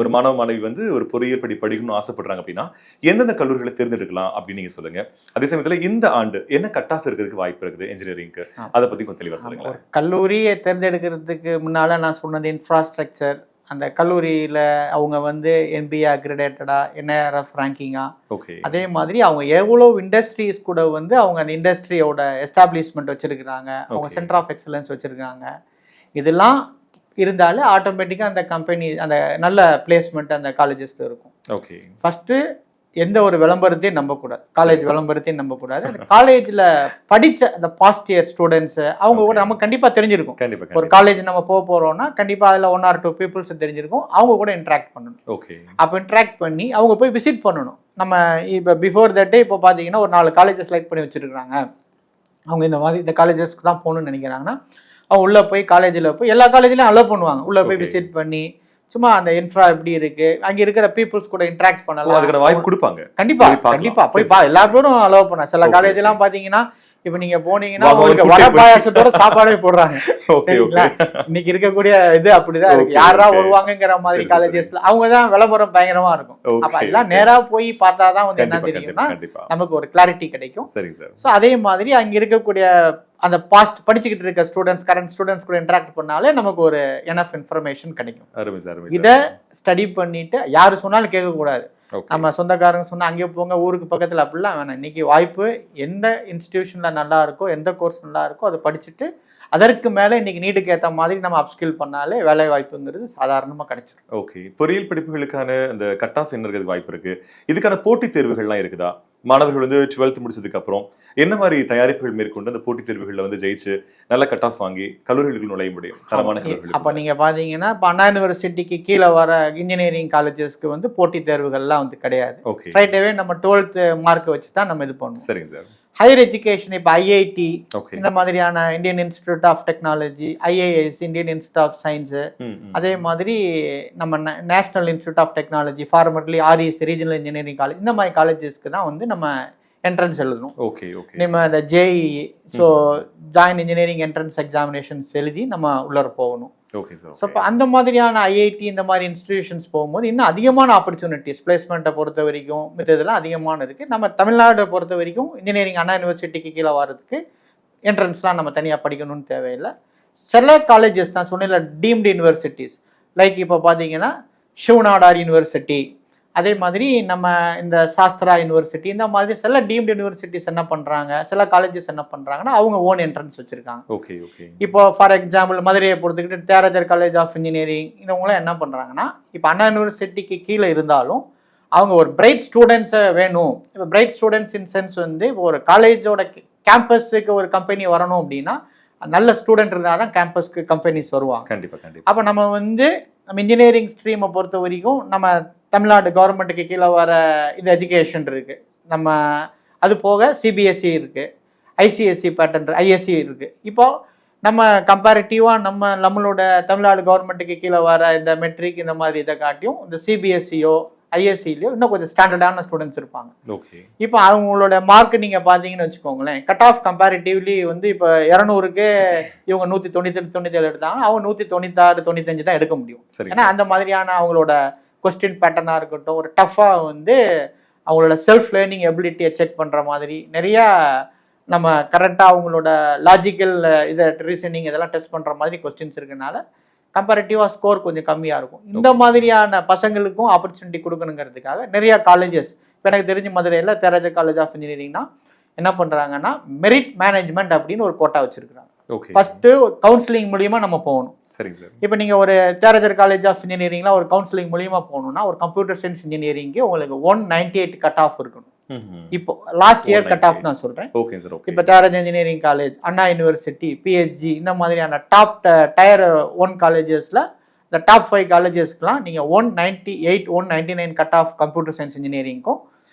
ஒரு மாணவ மாணவி வந்து ஒரு பொறியியல் படிக்கணும்னு ஆசைப்படுறாங்க அப்படின்னா எந்தெந்த கல்லூரிகளை தேர்ந்தெடுக்கலாம் அப்படின்னு நீங்க சொல்லுங்க. அதே சமயத்துல இந்த ஆண்டு என்ன கட் ஆஃப் இருக்கிறதுக்கு வாய்ப்பு இருக்குது இன்ஜினியரிங்க்கு, அதை பத்தி கொஞ்சம் தெளிவா சொல்லுங்க. கல்லூரியை தேர்ந்தெடுக்கிறதுக்கு முன்னால நான் சொன்னது இன்ஃப்ராஸ்ட்ரக்சர், அந்த கல்லூரியில் அவங்க வந்து NBA அக்ரிடேட்டடா, NIRF ரேங்கிங்கா, அதே மாதிரி அவங்க எவ்வளோ இண்டஸ்ட்ரீஸ் கூட வந்து அவங்க அந்த இண்டஸ்ட்ரியோட எஸ்டாப்ளிஷ்மெண்ட் வச்சுருக்கிறாங்க, அவங்க சென்டர் ஆஃப் எக்ஸலன்ஸ் வச்சுருக்காங்க, இதெல்லாம் இருந்தாலே ஆட்டோமேட்டிக்காக அந்த கம்பெனி அந்த நல்ல பிளேஸ்மெண்ட் அந்த காலேஜஸில் இருக்கும். ஓகே, ஃபஸ்ட்டு எந்த ஒரு விளம்பரத்தையும் நம்பக்கூடாது, காலேஜ் விளம்பரத்தையும் நம்பக்கூடாது. அந்த காலேஜில் படித்த அந்த பாஸ்ட் இயர் ஸ்டூடெண்ட்ஸு அவங்க கூட நமக்கு கண்டிப்பாக தெரிஞ்சிருக்கும். ஒரு காலேஜ் நம்ம போகிறோம்னா கண்டிப்பாக அதில் 1 or 2 பீப்புள்ஸ் தெரிஞ்சிருக்கும். அவங்க கூட இன்ட்ராக்ட் பண்ணணும். ஓகே, அப்போ இன்ட்ராக்ட் பண்ணி அவங்க போய் விசிட் பண்ணணும். நம்ம இப்போ பிஃபோர் தட் இப்போ பார்த்தீங்கன்னா ஒரு 4 காலேஜஸ் செலக்ட் பண்ணி வச்சுருக்காங்க, அவங்க இந்த மாதிரி இந்த காலேஜஸ்க்கு தான் போகணும்னு நினைக்கிறாங்கன்னா அவங்க உள்ளே போய் காலேஜில் போய் எல்லா காலேஜ்லையும் அலோவ் பண்ணுவாங்க. உள்ளே போய் விசிட் பண்ணி சும்மா அந்த இன்ஃப்ரா எப்படி இருக்கு, அங்க இருக்கிற பீப்புள்ஸ் கூட இன்டராக்ட் பண்ணலாம், அதுக்கான வாய்ப்பு கொடுப்பாங்க. கண்டிப்பா போய் எல்லா பேரும் அலோவ் பண்ண. சில காலேஜ் எல்லாம் பாத்தீங்கன்னா இப்ப நீங்க போனீங்கன்னா உங்களுக்கு வடை பாயாசத்தோட சாப்பாடே போடுறாங்க. சரிங்களா, இன்னைக்கு இருக்கக்கூடிய இது அப்படிதான் இருக்கு. யாரா வருவாங்கங்கிற மாதிரி காலேஜஸ்ல அவங்க தான் விளம்பரம் பயங்கரமா இருக்கும். அப்ப அதெல்லாம் நேரா போய் பார்த்தாதான் வந்து என்ன தெரியும்னா நமக்கு ஒரு கிளாரிட்டி கிடைக்கும். ஸோ அதே மாதிரி அங்க இருக்கக்கூடிய அந்த பாஸ்ட் படிச்சுக்கிட்டு இருக்க ஸ்டூடெண்ட்ஸ், கரண்ட் ஸ்டூடெண்ட்ஸ் கூட இன்டராக்ட் பண்ணாலே நமக்கு ஒரு எனஃப் இன்ஃபர்மேஷன் கிடைக்கும். இதை ஸ்டடி பண்ணிட்டு யாரு சொன்னாலும் கேட்கக்கூடாது. நம்ம சொந்தக்காரங்க சொன்னா அங்கே போங்க, ஊருக்கு பக்கத்தில் அப்படிலாம் வேணாம். இன்னைக்கு வாய்ப்பு எந்த இன்ஸ்டிடியூஷன்ல நல்லா இருக்கோ, எந்த கோர்ஸ் நல்லா இருக்கோ அதை படிச்சுட்டு அதற்கு மேலே இன்னைக்கு நீடுக்கு ஏற்ற மாதிரி நம்ம அப்ஸ்கில் பண்ணாலே வேலை வாய்ப்புங்கிறது சாதாரணமாக கிடைச்சிடும். ஓகே, பொறியியல் படிப்புகளுக்கான இந்த கட் ஆஃப் என்ன இருக்கிறதுக்கு வாய்ப்பு இருக்கு? இதுக்கான போட்டித் தேர்வுகள்லாம் இருக்குதா? மாணவர்கள் வந்து 12th முடிச்சதுக்கு அப்புறம் என்ன மாதிரி தயாரிப்புகள் மேற்கொண்டு அந்த போட்டித் தேர்வுகளில் வந்து ஜெயிச்சு நல்ல கட் ஆஃப் வாங்கி கல்லூரிகளுக்கு நுழைய முடியும், தரமான கல்லூரிகள்? அப்போ நீங்கள் பார்த்தீங்கன்னா இப்போ அண்ணா யூனிவர்சிட்டிக்கு கீழே வர இன்ஜினியரிங் காலேஜஸ்க்கு வந்து போட்டித் தேர்வுகள்லாம் வந்து கிடையாது. ஸ்ட்ரைட்டாகவே நம்ம 12th மார்க்கை வச்சு தான் நம்ம இது பண்ணுவோம். சரிங்க சார். ஹையர் எஜுகேஷன் இப்போ IIT இந்த மாதிரியான Indian Institute of Technology, IIS Indian Institute of science, அதே மாதிரி நம்ம National Institute of Technology, formerly REC Regional Engineering College, இந்த மாதிரி காலேஜஸ்க்கு தான் வந்து நம்ம என்ட்ரன்ஸ் எழுதணும். ஓகே ஓகே, நம்ம இந்த JEE so joint engineering entrance examinations எழுதி நம்ம உள்ளே போகணும். Okay sir. ஸோ இப்போ அந்த மாதிரியான IIT இந்த மாதிரி இன்ஸ்டிடியூஷன்ஸ் போகும்போது இன்னும் அதிகமான ஆப்பர்ச்சுனிட்டிஸ் பிளேஸ்மெண்ட்டை பொறுத்த வரைக்கும் இதெல்லாம் அதிகமான இருக்குது. நம்ம தமிழ்நாட்டை பொறுத்த வரைக்கும் இன்ஜினியரிங் அண்ணா யூனிவர்சிட்டிக்கு கீழே வர்றதுக்கு என்ட்ரன்ஸ்லாம் நம்ம தனியாக படிக்கணும்னு தேவையில்லை. சில காலேஜஸ் தான் சொன்ன டீம்டு யூனிவர்சிட்டிஸ் லைக் இப்போ பார்த்தீங்கன்னா ஷிவ்நாடார் யூனிவர்சிட்டி, அதே மாதிரி நம்ம இந்த சாஸ்திரா யூனிவர்சிட்டி, இந்த மாதிரி சில டீம்டு யூனிவர்சிட்டிஸ் என்ன பண்ணுறாங்க, சில காலேஜஸ் என்ன பண்ணுறாங்கன்னா அவங்க ஓன் என்ட்ரன்ஸ் வச்சுருக்காங்க. Okay okay. இப்போ ஃபார் எக்ஸாம்பிள் மதுரையை பொறுத்துக்கிட்டு தியாகராஜர் காலேஜ் ஆஃப் இன்ஜினியரிங் இவங்களாம் என்ன பண்ணுறாங்கன்னா இப்போ அண்ணா யூனிவர்சிட்டிக்கு கீழே இருந்தாலும் அவங்க ஒரு பிரைட் ஸ்டூடெண்ட்ஸை வேணும். இப்போ பிரைட் ஸ்டூடெண்ட்ஸ் இன் சென்ஸ் வந்து இப்போ ஒரு காலேஜோட கேம்பஸுக்கு ஒரு கம்பெனி வரணும் அப்படின்னா நல்ல ஸ்டூடெண்ட் இருந்தால் தான் கேம்பஸ்க்கு கம்பெனிஸ் வருவாங்க. கண்டிப்பாக கண்டிப்பாக. அப்போ நம்ம வந்து நம்ம இன்ஜினியரிங் ஸ்ட்ரீமை பொறுத்த வரைக்கும் நம்ம தமிழ்நாடு கவர்மெண்ட்டுக்கு கீழே வர இந்த எஜுகேஷன் இருக்குது. நம்ம அது போக CBSE இருக்குது, ICSE பேட்டர்ன், ISC இருக்குது. இப்போது நம்ம கம்பேரிட்டிவாக நம்மளோட தமிழ்நாடு கவர்மெண்ட்டுக்கு கீழே வர இந்த மெட்ரிக் இந்த மாதிரி இதை காட்டியும் இந்த CBSEயோ ISCலையோ இன்னும் கொஞ்சம் ஸ்டாண்டர்டான ஸ்டூடெண்ட்ஸ் இருப்பாங்க. ஓகே. இப்போ அவங்களோட மார்க் நீங்கள் பார்த்தீங்கன்னு வச்சுக்கோங்களேன், கட் ஆஃப் கம்பேரிட்டிவ்லி வந்து இப்போ 200க்கு இவங்க 198 எடுத்தாங்க, அவங்க 196 95 தான் எடுக்க முடியும். ஏன்னா அந்த மாதிரியான அவங்களோட கொஸ்டின் பேட்டர்னாக இருக்கட்டும், ஒரு டஃப்பாக வந்து அவங்களோட செல்ஃப் லேர்னிங் எபிலிட்டியை செக் பண்ணுற மாதிரி நிறையா நம்ம கரெக்டாக அவங்களோட லாஜிக்கல் இதை ரீசனிங் இதெல்லாம் டெஸ்ட் பண்ணுற மாதிரி கொஸ்டின்ஸ் இருக்கனால கம்பேரிட்டிவாக ஸ்கோர் கொஞ்சம் கம்மியாக இருக்கும். இந்த மாதிரியான பசங்களுக்கும் ஆப்பர்ச்சுனிட்டி கொடுக்கணுங்கிறதுக்காக நிறையா காலேஜஸ் இப்போ எனக்கு தெரிஞ்ச மதுரையில் தியாகராஜர் காலேஜ் ஆஃப் இன்ஜினியரிங்னா என்ன பண்ணுறாங்கன்னா மெரிட் மேனேஜ்மெண்ட் அப்படின்னு ஒரு கோட்டா வச்சுருக்குறாங்க. ஃபர்ஸ்ட் கவுன்சிலிங் மூலியமா நம்ம போகணும். சரிங்க சார். இப்போ நீங்க ஒரு தியாகராஜர் காலேஜ் ஆஃப் இன்ஜினியரிங்ல ஒரு கவுன்சிலிங் மூலியமா போகணும்னா ஒரு கம்ப்யூட்டர் சயின்ஸ் இன்ஜினியரிங்க்கு உங்களுக்கு 198 கட் ஆஃப் இருக்கணும். இப்போ லாஸ்ட் இயர் கட் ஆஃப் நான் சொல்றேன். Okay sir. ஓகே. இப்போ தியாகராஜர் இன்ஜினியரிங் காலேஜ், அண்ணா யூனிவர்சிட்டி, PSG இந்த மாதிரியான டாப் டயர் 1 காலேஜஸ்ல இந்த டாப் 5 காலேஜஸ்க்குலாம் நீங்க 198 199 கட் ஆஃப் கம்ப்யூட்டர் சயின்ஸ் இன்ஜினியரிங்க்கும்,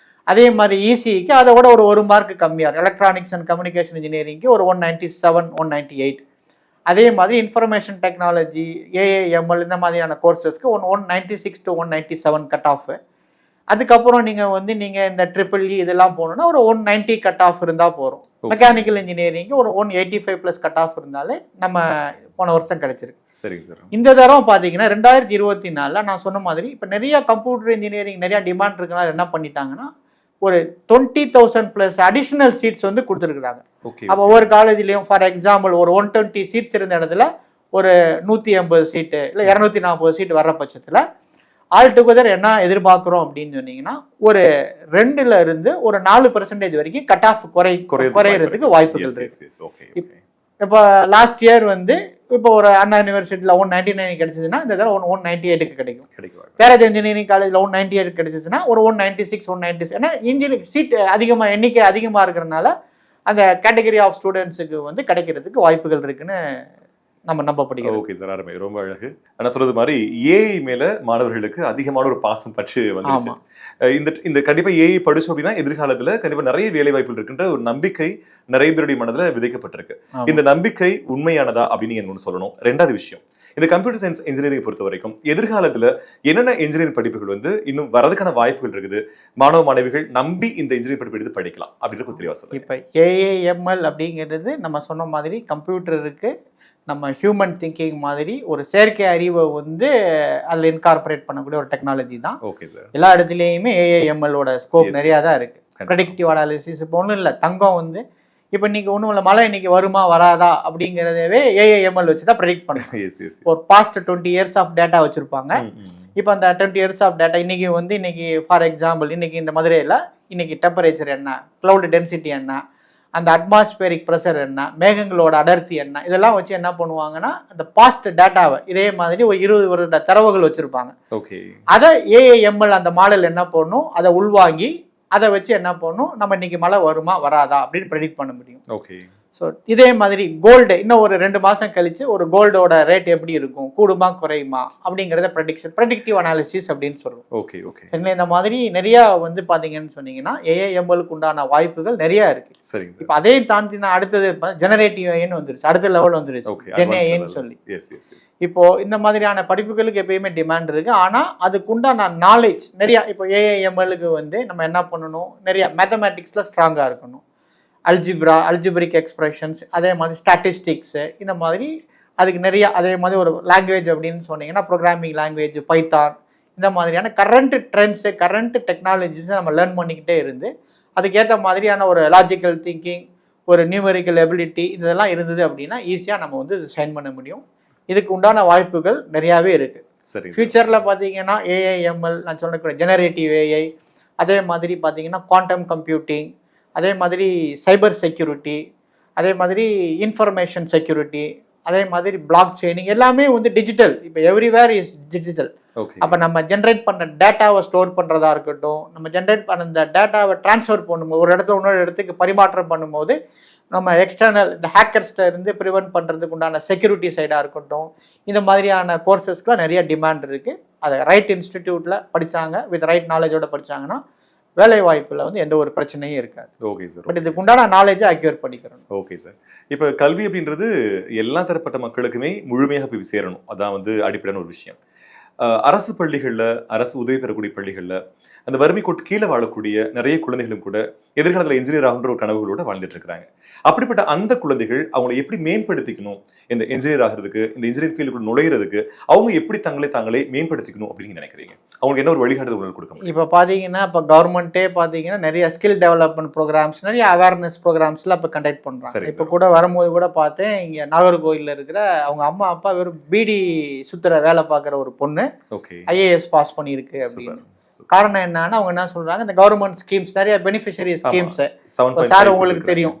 அதே மாதிரி ECEக்கு அதை விட ஒரு மார்க் கம்மியாக இருக்கும். எலக்ட்ரானிக்ஸ் அண்ட் கம்யூனிகேஷன் இன்ஜினியரிங்க்கு ஒரு 197 198. அதே மாதிரி இன்ஃபர்மேஷன் டெக்னாலஜி, AIML இந்த மாதிரியான கோர்சஸ்க்கு 196 to 197 கட் ஆஃப். அதுக்கப்புறம் நீங்கள் வந்து நீங்கள் இந்த EEE இதெல்லாம் போகணுன்னா ஒரு 190 கட் ஆஃப் இருந்தால் போகிறோம். மெக்கானிக்கல் இன்ஜினியரிங்கு ஒரு 185+ கட் ஆஃப் இருந்தாலே நம்ம போன வருஷம் கிடைச்சிருக்கு. சரிங்க சார். இந்த தரம் பார்த்தீங்கன்னா 2024 நான் சொன்ன மாதிரி இப்போ நிறைய கம்ப்யூட்டர் இன்ஜினியரிங் நிறைய டிமாண்ட் இருக்கனால என்ன பண்ணிட்டாங்கன்னா ஒரு 20,000+ அடிஷனல் சீட்ஸ் வந்து கொடுத்துருக்குறாங்க. அப்போ ஒவ்வொரு காலேஜ்லேயும் ஃபார் எக்ஸாம்பிள் ஒரு 120 சீட்ஸ் இருந்த இடத்துல ஒரு 180 சீட்டு இல்லை 240 சீட்டு வர்ற பட்சத்தில் ஆல் டுகெதர் என்ன எதிர்பார்க்குறோம் அப்படின்னு சொன்னீங்கன்னா ஒரு 2ல இருந்து ஒரு 4% வரைக்கும் கட் ஆஃப் குறையிறதுக்கு வாய்ப்புகள் இருக்கு. இப்போ லாஸ்ட் இயர் வந்து இப்போ ஒரு அண்ணா யூனிவர்சிட்டியில் 199 கிடைச்சதுன்னா இந்த தடவை 198க்கு கிடைக்கும். தேராஜ் இன்ஜினியரிங் காலேஜில் 198 கிடைச்சிச்சுன்னா ஒரு 196 196. ஏன்னா இன்ஜினியரிங் சீட் அதிகமாக எண்ணிக்கை அதிகமாக இருக்கிறனால அந்த கேட்டகரி ஆஃப் ஸ்டூடெண்ட்ஸுக்கு வந்து கிடைக்கிறதுக்கு வாய்ப்புகள் இருக்குன்னு நம்ம நம்பப்படுகிறோம். ஓகே சார், அருமை, ரொம்ப அழகு. நான் சொல்றது மாதிரி ஏஐ மேல மாணவர்களுக்கு அதிகமான ஒரு பாசம் பற்று வந்துருச்சு. இந்த கண்டிப்பா ஏஐ படிச்சோம் அப்படின்னா எதிர்காலத்துல கண்டிப்பா நிறைய வேலை வாய்ப்புகள் இருக்கின்ற ஒரு நம்பிக்கை நிறைய பேருடைய மனதுல விதைக்கப்பட்டிருக்கு. இந்த நம்பிக்கை உண்மையானதா அப்படின்னு நீங்க ஒன்று சொல்லணும். ரெண்டாவது விஷயம், இந்த கம்ப்யூட்டர் சயின்ஸ் இன்ஜினியரிங் பொறுத்த வரைக்கும் எதிர்காலத்துல என்னென்ன இன்ஜினியரிங் படிப்புகள் வந்து இன்னும் வரதுக்கான வாய்ப்புகள் இருக்குது, மாணவ மாணவிகள் நம்பி இந்த இன்ஜினியரிங் படிப்பு எடுத்து படிக்கலாம் அப்படின்ற தெளிவா சொல்லுங்க. இப்ப ஏஐஎம்எல் அப்படிங்கிறது நம்ம சொன்ன மாதிரி கம்ப்யூட்டருக்கு நம்ம ஹியூமன் திங்கிங் மாதிரி ஒரு செயற்கை அறிவை வந்து அதில் இன்கார்பரேட் பண்ணக்கூடிய ஒரு டெக்னாலஜி தான். Okay sir. எல்லா இடத்துலையுமே ஏஐஎம்எல்லோட ஸ்கோப் நிறையா தான் இருக்குது. ப்ரெடிக்டிவ் அனாலிசிஸ் இப்போ ஒன்றும் இல்லை, தங்கம் வந்து இப்போ இன்னைக்கு ஒன்றும் இல்லை, மழை இன்னைக்கு வருமா வராதா அப்படிங்கிறதவே ஏஐஎம்எல் வச்சு தான் ப்ரெடிக்ட் பண்ணுவோம். ஒரு பாஸ்ட் 20 இயர்ஸ் ஆஃப் டேட்டா வச்சுருப்பாங்க. இப்போ அந்த 20 இயர்ஸ் ஆஃப் டேட்டா இன்னைக்கு ஃபார் எக்ஸாம்பிள் இன்னைக்கு இந்த மதுரையில் இன்னைக்கு டெம்பரேச்சர் என்ன, க்ளவுட் டென்சிட்டி என்ன, அந்த அட்மாஸ்பியரிக் ப்ரெஷர் என்ன, மேகங்களோட அடர்த்தி என்ன, இதெல்லாம் வச்சு என்ன பண்ணுவாங்கன்னா அந்த பாஸ்ட் டேட்டாவை இதே மாதிரி ஒரு 20 வருட தரவுகள் வச்சுருப்பாங்க. ஓகே. அதை ஏஐஎம்எல் அந்த மாடல் என்ன பண்ணும், அதை உள்வாங்கி அதை வச்சு என்ன பண்ணும், நம்ம இன்னைக்கு மழை வருமா வராதா அப்படின்னு ப்ரெடிக்ட் பண்ண முடியும். ஓகே. ஸோ இதே மாதிரி கோல்டு இன்னும் ஒரு 2 மாதம் கழிச்சு ஒரு கோல்டோட ரேட் எப்படி இருக்கும், கூடுமா குறையுமா அப்படிங்கிறத ப்ரெடிக்டிவ் அனாலிசிஸ் அப்படின்னு சொல்லுவோம். Okay okay. சரிங்களா, இந்த மாதிரி நிறையா வந்து பார்த்தீங்கன்னு சொன்னீங்கன்னா ஏஐஎம்எலுக்கு உண்டான வாய்ப்புகள் நிறையா இருக்கு. சரிங்க. இப்போ அதையும் தாண்டி நான் அடுத்தது ஜெனரேட்டிவ் ஏன்னு வந்துருச்சு, அடுத்த லெவல் வந்துருச்சு, ஜென்ஏன்னு சொல்லி. இப்போ இந்த மாதிரியான படிப்புகளுக்கு எப்பயுமே டிமாண்ட் இருக்கு. ஆனால் அதுக்குண்டான நாலேஜ் நிறையா. இப்போ ஏஐஎம்எலுக்கு வந்து நம்ம என்ன பண்ணணும், நிறைய மேத்தமேட்டிக்ஸில் ஸ்ட்ராங்காக இருக்கணும், அல்ஜிப்ரிக் எக்ஸ்பிரஷன்ஸ், அதே மாதிரி ஸ்டாட்டிஸ்டிக்ஸு, இந்த மாதிரி அதுக்கு நிறைய. அதே மாதிரி ஒரு லாங்குவேஜ் அப்படின்னு சொன்னீங்கன்னா ப்ரோக்ராமிங் லாங்குவேஜ் பைத்தான், இந்த மாதிரியான கரண்ட் ட்ரெண்ட்ஸு கரண்ட் டெக்னாலஜிஸை நம்ம லேர்ன் பண்ணிக்கிட்டே இருந்து அதுக்கேற்ற மாதிரியான ஒரு லாஜிக்கல் திங்கிங், ஒரு நியூமெரிக்கல் எபிலிட்டி இதெல்லாம் இருந்தது அப்படின்னா ஈஸியாக நம்ம வந்து சைன் பண்ண முடியும். இதுக்கு உண்டான வாய்ப்புகள் நிறையாவே இருக்குது. சரி. ஃபியூச்சரில் பார்த்தீங்கன்னா ஏஐஎம்எல் நான் சொல்லக்கூடிய ஜெனரேட்டிவ் ஏஐ, அதே மாதிரி பார்த்தீங்கன்னா குவாண்டம் கம்ப்யூட்டிங், அதே மாதிரி சைபர் செக்யூரிட்டி, அதே மாதிரி இன்ஃபர்மேஷன் செக்யூரிட்டி, அதே மாதிரி பிளாக் செயினிங் எல்லாமே வந்து டிஜிட்டல். இப்போ எவ்ரிவேர் இஸ் டிஜிட்டல். அப்போ நம்ம ஜென்ரேட் பண்ண டேட்டாவை ஸ்டோர் பண்ணுறதா இருக்கட்டும், நம்ம ஜென்ரேட் பண்ண இந்த டேட்டாவை டிரான்ஸ்ஃபர் பண்ணும்போது ஒரு இடத்துல இன்னொரு இடத்துக்கு பரிமாற்றம் பண்ணும்போது நம்ம எக்ஸ்டர்னல் இந்த ஹேக்கர்ஸ்ட இருந்து ப்ரிவென்ட் பண்ணுறதுக்கு உண்டான செக்யூரிட்டி சைடாக இருக்கட்டும், இந்த மாதிரியான கோர்சஸ்க்குலாம் நிறைய டிமாண்ட் இருக்குது. அதை ரைட் இன்ஸ்டிடியூட்டில் படித்தாங்க, வித் ரைட் நாலேஜோட படித்தாங்கன்னா வேலை வாய்ப்புல வந்து எந்த ஒரு பிரச்சனையும் இருக்காது. Okay sir. பட் இதுக்கு உண்டான நாலேஜை அக்யூர் பண்ணிக்கிறோம். Okay sir. இப்போ கல்வி அப்படின்றது எல்லா தரப்பட்ட மக்களுக்குமே முழுமையாக போய் சேரணும், அதான் வந்து அடிப்படையான ஒரு விஷயம். அரசு பள்ளிகளில், அரசு உதவி பெறக்கூடிய பள்ளிகளில் அந்த வறுமை கோட்டு கீழே வாழக்கூடிய நிறைய குழந்தைகளும் கூட எதிர்காலத்தில் இன்ஜினியர் ஆகுன்ற ஒரு கனவுகளோட வாழ்ந்துட்டு இருக்கிறாங்க. அப்படிப்பட்ட அந்த குழந்தைகள் அவங்களை எப்படி மேம்படுத்திக்கணும், இந்த இன்ஜினியர் ஆகிறதுக்கு, இந்த இன்ஜினியரிங் ஃபீல்டுக்குள்ள நுழையிறதுக்கு அவங்க எப்படி தாங்களே மேம்படுத்திக்கணும் அப்படின்னு நினைக்கிறீங்க? அவங்களுக்கு என்ன ஒரு வழிகாட்டுதல் உங்களுக்கு கொடுக்க முடியும்? இப்போ பார்த்தீங்கன்னா இப்போ கவர்மெண்ட்டே பார்த்தீங்கன்னா நிறைய ஸ்கில் டெவலப்மெண்ட் ப்ரோக்ராம்ஸ், நிறைய அவேர்னஸ் ப்ரோக்ராம்ஸ்லாம் இப்போ கண்டக்ட் பண்ணுறாங்க. இப்போ கூட வரும்போது கூட பார்த்தேன், இங்கே நாகர்கோயிலில் இருக்கிற அவங்க அம்மா அப்பா வெறும் பீடி சுத்துற வேலை பார்க்குற ஒரு பொண்ணு ஐஏஎஸ் பாஸ் பண்ணியிருக்கு அப்படின்னு. காரணம் என்னன்னா அவங்க என்ன சொல்றாங்க, இந்த கவர்மெண்ட் ஸ்கீம்ஸ் நிறைய பெனிஃபிஷரி ஸ்கீம்ஸ் சார் உங்களுக்கு தெரியும்.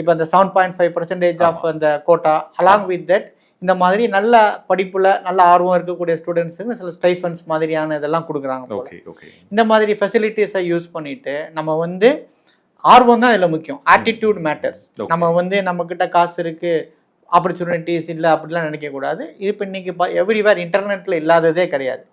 இப்போ இந்த 7.5% ஆஃப் அந்த கோட்டா, அலாங் வித் தட் இந்த மாதிரி நல்ல படிப்புல நல்ல ஆர்வம் இருக்கக்கூடிய ஸ்டூடெண்ட்ஸுக்கு சில ஸ்டைஃபன்ஸ் மாதிரியான இதெல்லாம் கொடுக்குறாங்க. இந்த மாதிரி ஃபெசிலிட்டிஸை யூஸ் பண்ணிட்டு நம்ம வந்து ஆர்வம் தான் இதில் முக்கியம், ஆட்டிடியூட் மேட்டர்ஸ். நம்ம வந்து நம்ம கிட்ட காசு இருக்கு, ஆப்பர்ச்சுனிட்டிஸ் இல்லை அப்படிலாம் நினைக்கக்கூடாது. இப்போ இன்னைக்கு எவ்ரிவேர் இன்டர்நெட்டில் இல்லாததே கிடையாது,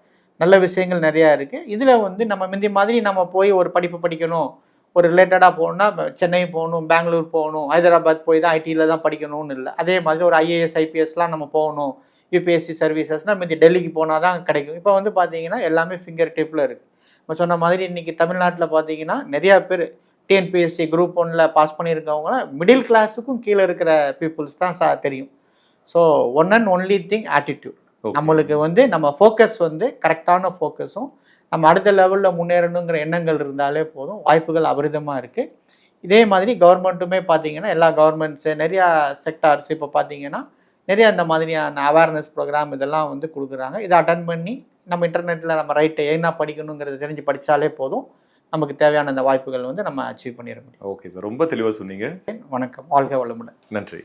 நல்ல விஷயங்கள் நிறையா இருக்குது. இதில் வந்து நம்ம முந்தி மாதிரி நம்ம போய் ஒரு படிப்பு படிக்கணும், ஒரு ரிலேட்டடாக போகணுன்னா சென்னை போகணும், பெங்களூர் போகணும், ஹைதராபாத் போய் தான் ஐடியில் தான் படிக்கணும்னு இல்லை. அதே மாதிரி ஒரு ஐஏஎஸ் ஐபிஎஸ்லாம் நம்ம போகணும், யூபிஎஸ்சி சர்வீசஸ்னால் முந்தி டெல்லிக்கு போனால் தான் கிடைக்கும். இப்போ வந்து பார்த்தீங்கன்னா எல்லாமே ஃபிங்கர் டிப்பில் இருக்குது. இப்போ சொன்ன மாதிரி இன்னைக்கு தமிழ்நாட்டில் பார்த்தீங்கன்னா நிறையா பேர் டிஎன்பிஎஸ்சி குரூப் 1ல் பாஸ் பண்ணியிருக்கவங்க மிடில் கிளாஸுக்கும் கீழே இருக்கிற பீப்புள்ஸ் தான் தெரியும். So one and only thing attitude. நம்மளுக்கு வந்து நம்ம ஃபோக்கஸ் வந்து கரெக்டான ஃபோக்கஸும் நம்ம அடுத்த லெவலில் முன்னேறணுங்கிற எண்ணங்கள் இருந்தாலே போதும், வாய்ப்புகள் அபரிதமாக இருக்குது. இதே மாதிரி கவர்மெண்ட்டுமே பார்த்தீங்கன்னா எல்லா கவர்மெண்ட்ஸு நிறையா செக்டார்ஸ் இப்போ பார்த்தீங்கன்னா நிறைய அந்த மாதிரியான அவேர்னஸ் ப்ரோக்ராம் இதெல்லாம் வந்து கொடுக்குறாங்க. இதை அட்டன் பண்ணி நம்ம இன்டர்நெட்டில் நம்ம ரைட்டை என்ன படிக்கணுங்கிறத தெரிஞ்சு படித்தாலே போதும், நமக்கு தேவையான அந்த வாய்ப்புகள் வந்து நம்ம அச்சீவ் பண்ணிட முடியும். ஓகே சார், ரொம்ப தெளிவாக சொன்னீங்க. வணக்கம், வாழ்க வளமுடன். நன்றி.